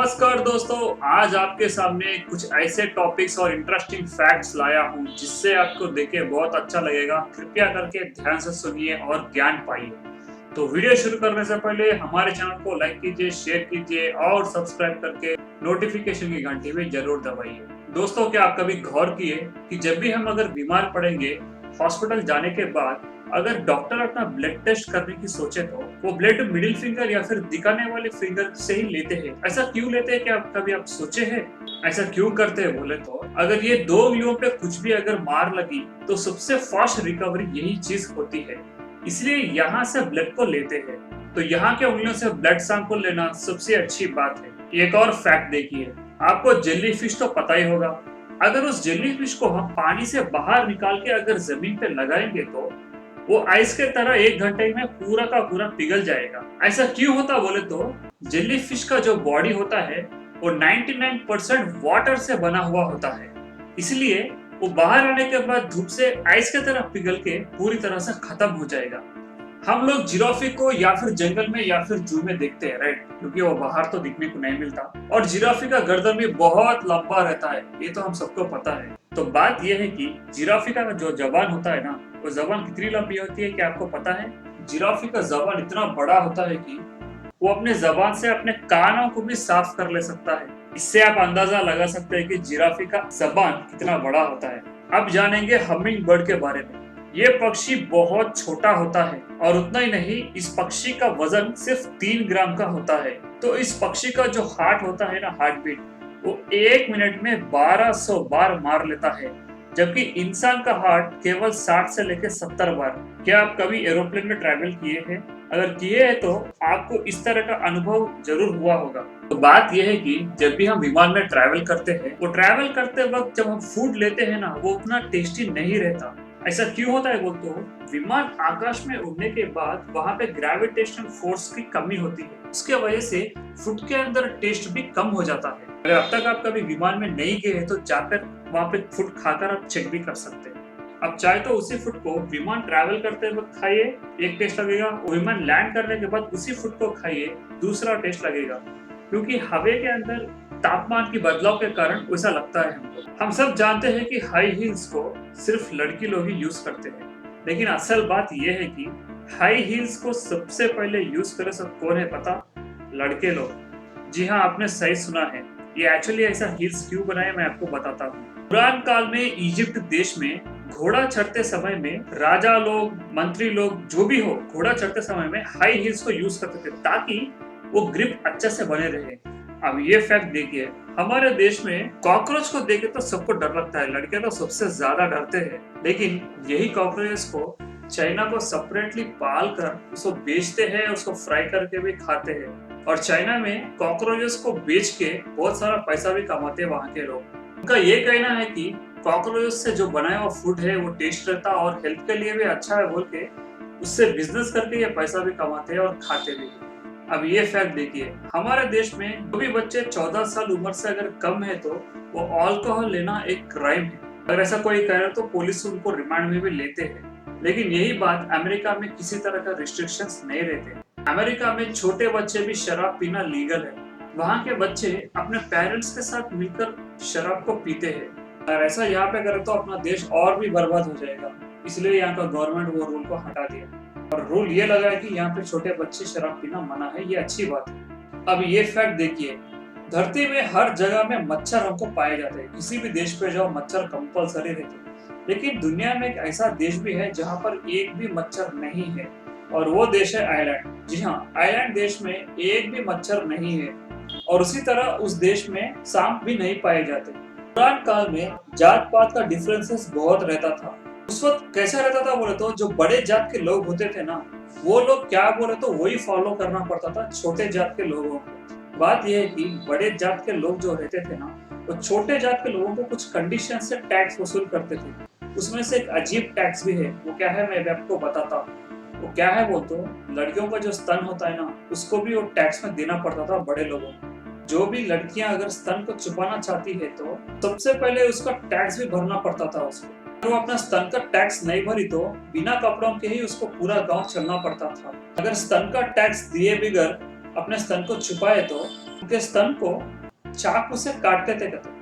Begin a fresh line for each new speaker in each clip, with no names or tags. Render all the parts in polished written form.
नमस्कार दोस्तों, आज आपके सामने कुछ ऐसे टॉपिक्स और इंटरेस्टिंग फैक्ट्स लाया हूँ जिससे आपको देखे बहुत अच्छा लगेगा। कृपया करके ध्यान से सुनिए और ज्ञान पाइए। तो वीडियो शुरू करने से पहले हमारे चैनल को लाइक कीजिए, शेयर कीजिए और सब्सक्राइब करके नोटिफिकेशन की घंटी भी जरूर दबाइए। दोस्तों, क्या आप कभी गौर किए कि जब भी हम अगर बीमार पड़ेंगे, हॉस्पिटल जाने के बाद अगर डॉक्टर अपना ब्लड टेस्ट करने की सोचे तो वो ब्लड मिडिल फिंगर या फिर दिखाने वाले फिंगर से ही लेते हैं। ऐसा क्यों लेते हैं? क्या कभी आप सोचे हैं ऐसा क्यों करते हैं? बोले तो अगर ये दो उंगलियों पे कुछ भी अगर मार लगी तो सबसे फास्ट रिकवरी यही चीज होती है, इसलिए यहाँ से ब्लड को लेते हैं। तो यहाँ के उंगलियों से ब्लड सैंपल लेना सबसे अच्छी बात है। एक और फैक्ट देखिए, आपको जेली फिश तो पता ही होगा। अगर उस जेली फिश को हम पानी से बाहर निकाल के अगर जमीन पे लगाएंगे तो वो आइस के तरह 1 घंटे में पूरा का पूरा पिघल जाएगा। ऐसा क्यों होता बोले तो जेली फिश का जो बॉडी होता है वो 99% वाटर से बना हुआ होता है, इसलिए वो बाहर आने के बाद धूप से आइस के तरह पिघल के पूरी तरह से खत्म हो जाएगा। हम लोग जिराफी को या फिर जंगल में या फिर जू में देखते हैं, राइट? क्योंकि वो बाहर तो दिखने को नहीं मिलता और जिराफी का गर्दन भी बहुत लंबा रहता है, ये तो हम सबको पता है। तो बात यह है कि जिराफी का जो जबान होता है ना, वो जबान कितनी लंबी होती है क्या आपको पता है? जिराफी का जबान इतना बड़ा होता है कि वो अपने जबान से अपने कानों को भी साफ कर ले सकता है। इससे आप अंदाजा लगा सकते हैं कि जिराफी का जबान कितना बड़ा होता है। अब जानेंगे हमिंग बर्ड के बारे में। ये पक्षी बहुत छोटा होता है और उतना ही नहीं, इस पक्षी का वजन सिर्फ 3 ग्राम का होता है। तो इस पक्षी का जो हार्ट होता है ना, हार्ट बीट, वो 1 मिनट में 1200 बार मार लेता है, जबकि इंसान का हार्ट केवल 60 से लेकर 70 बार। क्या आप कभी एरोप्लेन में ट्रैवल किए हैं? अगर किए हैं तो आपको इस तरह का अनुभव जरूर हुआ होगा। तो बात यह है कि जब भी हम विमान में ट्रैवल करते हैं, वो ट्रैवल करते वक्त जब हम फूड लेते हैं ना, वो उतना टेस्टी नहीं रहता। ऐसा क्यों होता है बोल तो विमान आकाश में उड़ने के बाद वहां पे ग्रेविटेशनल फोर्स की कमी होती है, उसके वजह से फूड के अंदर टेस्ट भी कम हो जाता है। अगर अब तक आप कभी विमान में नहीं गए तो जाकर वहां पे फूड खाकर आप चेक भी कर सकते हैं। अब चाहे तो उसी फूड को विमान ट्रैवल करते वक्त खाइए, एक टेस्ट लगेगा। विमान लैंड करने के बाद उसी फूड को खाइए, दूसरा टेस्ट लगेगा, क्योंकि हवा के अंदर तापमान की बदलाव के कारण वैसा लगता है हमको। हम सब जानते हैं कि हाई हील्स को सिर्फ लड़की लोग ही यूज करते हैं, लेकिन असल बात यह है कि हाई हील्स को सबसे पहले यूज करे सब कौन है पता? लड़के लोग। जी हाँ, आपने सही सुना है। ये एक्चुअली ऐसा हील्स क्यों बनाया मैं आपको बताता हूँ। पुरान काल में इजिप्ट देश में घोड़ा चढ़ते समय में राजा लोग, मंत्री लोग, जो भी हो, घोड़ा चढ़ते समय में हाई हील्स को यूज करते थे ताकि वो ग्रिप अच्छे से बने रहे। अब ये फैक्ट देखिए, हमारे देश में कॉकरोच को देखे तो सबको डर लगता है, लड़के तो सबसे ज्यादा डरते हैं। लेकिन यही कॉकरोच को चाइना को सेपरेटली पाल कर उसको बेचते हैं, उसको फ्राई करके भी खाते हैं। और चाइना में कॉकरोचेस को बेच के बहुत सारा पैसा भी कमाते हैं वहाँ के लोग। उनका ये कहना है कि कॉकरोचेस से जो बनाया हुआ फूड है वो टेस्ट रहता और हेल्थ के लिए भी अच्छा है बोल के उससे बिजनेस करके ये पैसा भी कमाते हैं और खाते भी। अब ये फैक्ट देखिए, हमारे देश में जो भी बच्चे 14 साल उम्र से अगर कम है तो वो अल्कोहल लेना एक क्राइम है। अगर ऐसा कोई कह रहा तो पुलिस उनको रिमांड में भी लेते हैं। लेकिन यही बात अमेरिका में किसी तरह का रिस्ट्रिक्शंस नहीं रहते। अमेरिका में छोटे बच्चे भी शराब पीना लीगल है। वहाँ के बच्चे अपने पेरेंट्स के साथ मिलकर शराब को पीते हैं। अगर ऐसा यहाँ पे करे तो अपना देश और भी बर्बाद हो जाएगा, इसलिए यहाँ का गवर्नमेंट वो रूल को हटा दिया और रूल ये लगा है कि यहाँ पे छोटे बच्चे शराब पीना मना है। ये अच्छी बात है। अब ये फैक्ट देखिए, धरती में हर जगह में मच्छर हमको पाए जाते हैं। किसी भी देश पे जाओ मच्छर कंपलसरी रहते हैं, लेकिन दुनिया में एक ऐसा देश भी है जहाँ पर एक भी मच्छर नहीं है और वो देश है आइलैंड। जी हाँ, आइलैंड देश में एक भी मच्छर नहीं है और उसी तरह उस देश में सांप भी नहीं पाए जाते। पुरान काल में जात पात का डिफरेंसेस बहुत रहता था। उस वक्त कैसा रहता था बोले तो जो बड़े जात के लोग होते थे ना, वो लोग क्या बोले तो वही फॉलो करना पड़ता था छोटे जात के लोगों को। बात यह है कि बड़े जात के लोग जो रहते थे ना, वो छोटे जात के लोगों को कुछ कंडीशन से टैक्स वसूल करते थे। उसमें से एक अजीब टैक्स भी है, वो क्या है मैं आपको बताता हूँ। वो क्या है बोल तो लड़कियों का जो स्तन होता है ना, उसको भी वो टैक्स में देना पड़ता था बड़े लोगों को। जो भी लड़कियां अगर स्तन को छुपाना चाहती है तो सबसे पहले उसका टैक्स भी भरना पड़ता था उसको। अगर वो अपना स्तन का टैक्स नहीं भरी तो बिना कपड़ों के ही उसको पूरा गांव चलना पड़ता था। अगर स्तन का टैक्स दिए बगैर अपने स्तन को छुपाए तो उनके स्तन को चाकू से काटते थे कहते।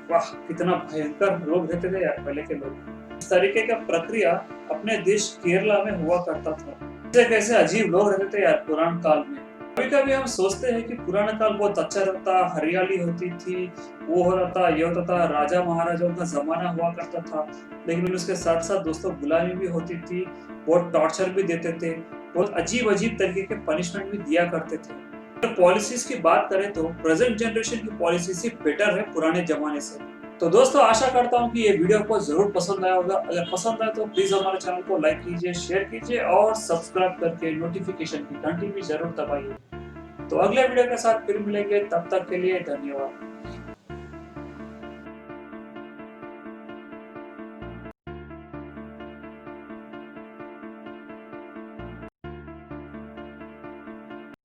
वाह, कितना भयंकर लोग रहते थे यार पहले के लोग। इस तरीके का प्रक्रिया अपने देश केरला में हुआ करता था। कैसे कैसे अजीब लोग रहते थे यार पुराने काल में। कभी कभी हम सोचते हैं कि पुराना काल बहुत अच्छा रहता, हरियाली होती थी, वो हो रहा था, ये होता था, राजा महाराजाओं का जमाना हुआ करता था। लेकिन उसके साथ साथ दोस्तों गुलामी भी होती थी, बहुत टॉर्चर भी देते थे, बहुत अजीब अजीब तरीके के पनिशमेंट भी दिया करते थे। अगर पॉलिसीज की बात करें तो प्रेजेंट जनरेशन की पॉलिसी से बेटर है पुराने जमाने से। तो दोस्तों आशा करता हूँ कि ये वीडियो आपको जरूर पसंद आया होगा। अगर पसंद आए तो प्लीज हमारे चैनल को लाइक कीजिए, शेयर कीजिए और सब्सक्राइब करके नोटिफिकेशन की घंटी भी जरूर दबाइए। तो अगले वीडियो के साथ फिर मिलेंगे, तब तक के लिए धन्यवाद।